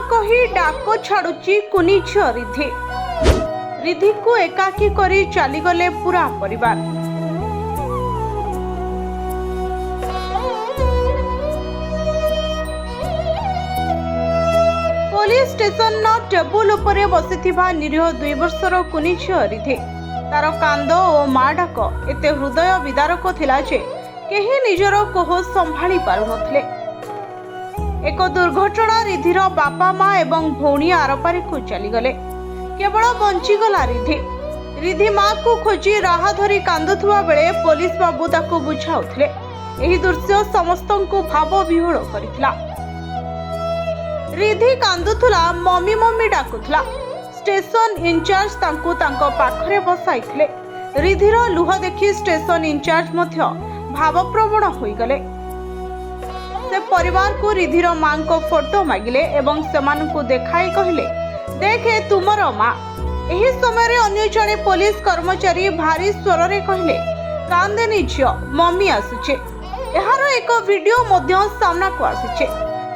कही डाक छाड़ुची कुनी झियो रिधि रिधि को एकाकी करी चलीगले पूरा परिवार। पुलिस स्टेशन टेबुल उपरे बसिथिबा निरीह 2 वर्षर कुनी झियो रिधि तार कांद और माँ डाक एते हृदय विदारक थिला जे केही निजर कोह संभाली पारु नथिले। एक दुर्घटना रिधिर बापा माँ एवं भौणी आरपारी को चलीगले केवल बंचीगला रिधि। रिधि माँ को खोजी राह धरी कांदुथुवा बेले पुलिस बाबू ताको बुझाउथिले। एही दृश्य समस्तंकु भाव विह्वल करितला। रिधि कांदुथुला मम्मी मम्मी डाकुथला। स्टेशन इंचार्ज तांको तांको पाखरे बसाइथिले। रिधिर लुह देखि स्टेशन इंचार्ज मध्य भावप्रवण होइगले। से परिवार को रिधिर मां को फोटो मागिले एवं सेमानकु देखाई कहिले देखे तुमर मां। एही समय रे अन्य जने पुलिस कर्मचारी भारी स्वर रे कहिले कांदेनी झियो मम्मी आसुचे। एहार एक वीडियो मध्य सामना को आसीचे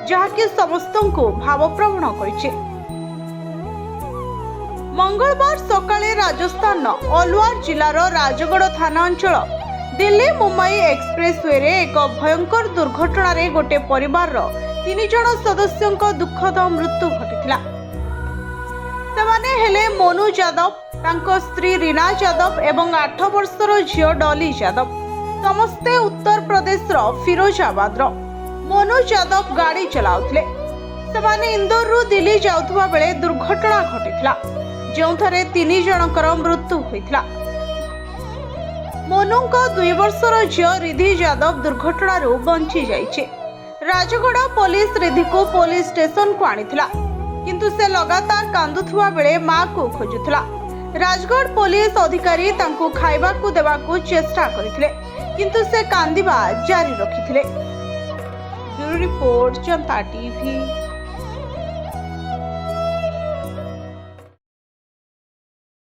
जहाकी समस्तंकु भावप्रवण करिचे। मंगलवार सकाळे राजस्थान अलवार जिलार राजगढ़ थाना अंचल दिल्ली मुंबई एक्सप्रेसवे रे एक भयंकर दुर्घटना रे गोटे परिवार 3 जन सदस्यों दुखद मृत्यु घटिथिला। सेमाने हेले मोनू यादव, तांको स्त्री रीना यादव एवं 8 वर्षर झियो डॉली यादव। समस्ते उत्तर प्रदेश रो फिरोजाबाद रो। मोनू यादव गाड़ी चलाउथिले। सेमाने इंदौर रु दिल्ली जाउथुवा बेले दुर्घटना घटिथिला जेउथरे 3 जनकर मृत्यु होइथिला। मोनूंको 2 वर्षर झियो रिधि यादव दुर्घटना बंची जाइछे। राजगढ़ पुलिस रिधि को पुलिस स्टेशन को आनिथिला किंतु से लगातार कांदुथुवा बेले मां को खोजुथला। राजगढ़ पुलिस अधिकारी तांको खाइबा को देबा को चेष्टा करिथिले किंतु से कांदिबा जारी रखिथिले। ब्यूरो रिपोर्ट जनता टीवी।